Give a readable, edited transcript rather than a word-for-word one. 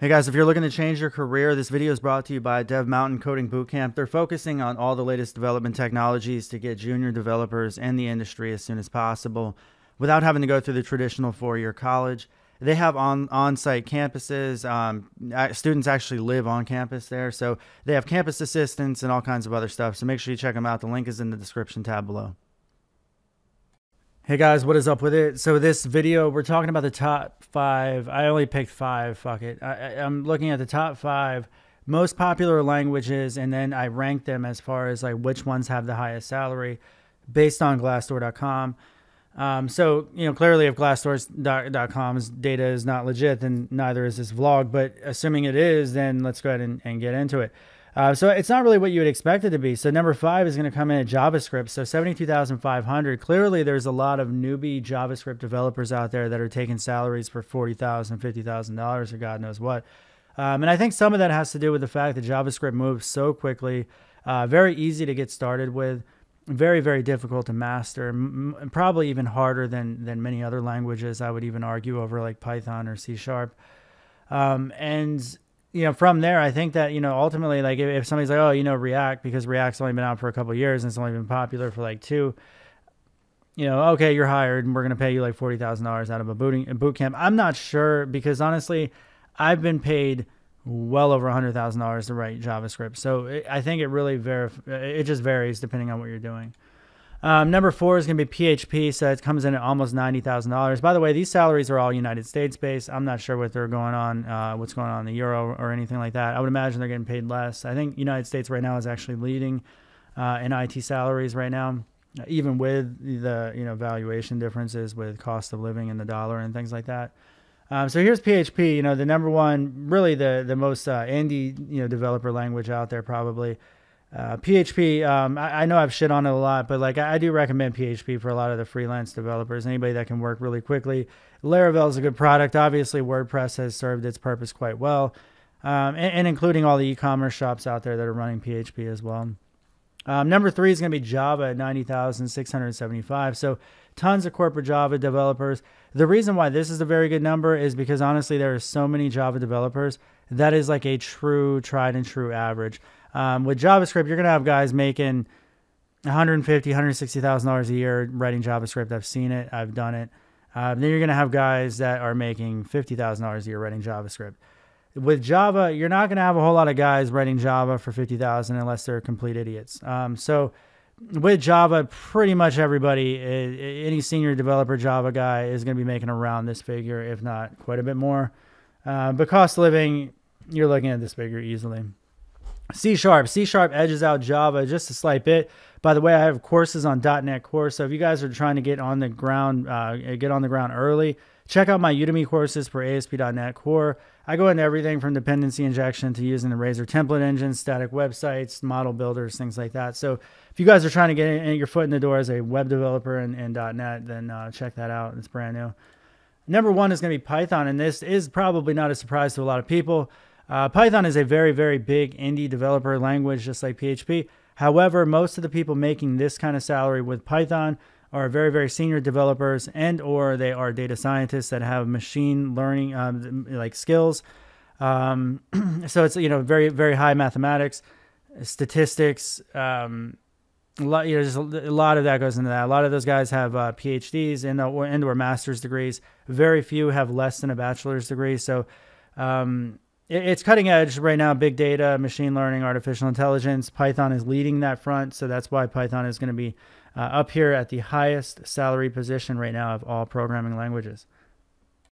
Hey guys, if you're looking to change your career, this video is brought to you by Dev Mountain Coding Bootcamp. They're focusing on all the latest development technologies to get junior developers in the industry as soon as possible without having to go through the traditional four-year college. They have on-site campuses. Students actually live on campus there. So they have campus assistants and all kinds of other stuff. So make sure you check them out. The link is in the description tab below. Hey guys, what is up with it? So this video, we're talking about the top 5. I only picked 5. Fuck it. I'm looking at the top 5 most popular languages, and then I ranked them as far as like which ones have the highest salary based on Glassdoor.com. So, you know, clearly if Glassdoor.com's data is not legit, then neither is this vlog. But assuming it is, then let's go ahead and get into it. So it's not really what you would expect it to be. So number 5 is going to come in at JavaScript. So 72,500. Clearly, there's a lot of newbie JavaScript developers out there that are taking salaries for $40,000, $50,000, or God knows what. And I think some of that has to do with the fact that JavaScript moves so quickly, very easy to get started with, very, very difficult to master, probably even harder than many other languages. I would even argue over like Python or C#. And you know, from there, I think that, you know, ultimately, like if somebody's like, oh, you know, React, because React's only been out for a couple of years and it's only been popular for like 2, you know, okay, you're hired and we're going to pay you like $40,000 out of a boot camp. I'm not sure, because honestly, I've been paid well over $100,000 to write JavaScript. So I think it really it just varies depending on what you're doing. Number 4 is going to be PHP. So it comes in at almost $90,000. By the way, these salaries are all United States based. I'm not sure what they're going on, what's going on in the euro or anything like that. I would imagine they're getting paid less. I think United States right now is actually leading in IT salaries right now, even with the, you know, valuation differences with cost of living and the dollar and things like that. So here's PHP, you know, the number one, really the most indie, you know, developer language out there probably. PHP, I know I've shit on it a lot, but like I do recommend PHP for a lot of the freelance developers, anybody that can work really quickly. Laravel is a good product. Obviously, WordPress has served its purpose quite well, and including all the e-commerce shops out there that are running PHP as well. Number 3 is going to be Java at 90,675. So tons of corporate Java developers. The reason why this is a very good number is because honestly, there are so many Java developers that is like a true tried and true average. With JavaScript, you're going to have guys making $150,000, $160,000 a year writing JavaScript. I've seen it. I've done it. Then you're going to have guys that are making $50,000 a year writing JavaScript. With Java, you're not going to have a whole lot of guys writing Java for $50,000 unless they're complete idiots. So with Java, pretty much everybody, any senior developer Java guy is going to be making around this figure, if not quite a bit more. But cost of living, you're looking at this figure easily. C# edges out Java just a slight bit. By the way, I have courses on .NET Core, so if you guys are trying to get on the ground early, check out my Udemy courses for ASP.NET Core. I go into everything from dependency injection to using the Razor template engine, static websites, model builders, things like that. So if you guys are trying to get your foot in the door as a web developer in .NET, then check that out. It's brand new. Number 1 is going to be Python, and this is probably not a surprise to a lot of people. Python is a very, very big indie developer language, just like PHP. However, most of the people making this kind of salary with Python are very, very senior developers, and or they are data scientists that have machine learning like skills. So it's, you know, very, very high mathematics, statistics. Just a lot of that goes into that. A lot of those guys have PhDs and or master's degrees. Very few have less than a bachelor's degree. So it's cutting edge right now. Big data, machine learning, artificial intelligence. Python is leading that front. So that's why Python is going to be up here at the highest salary position right now of all programming languages.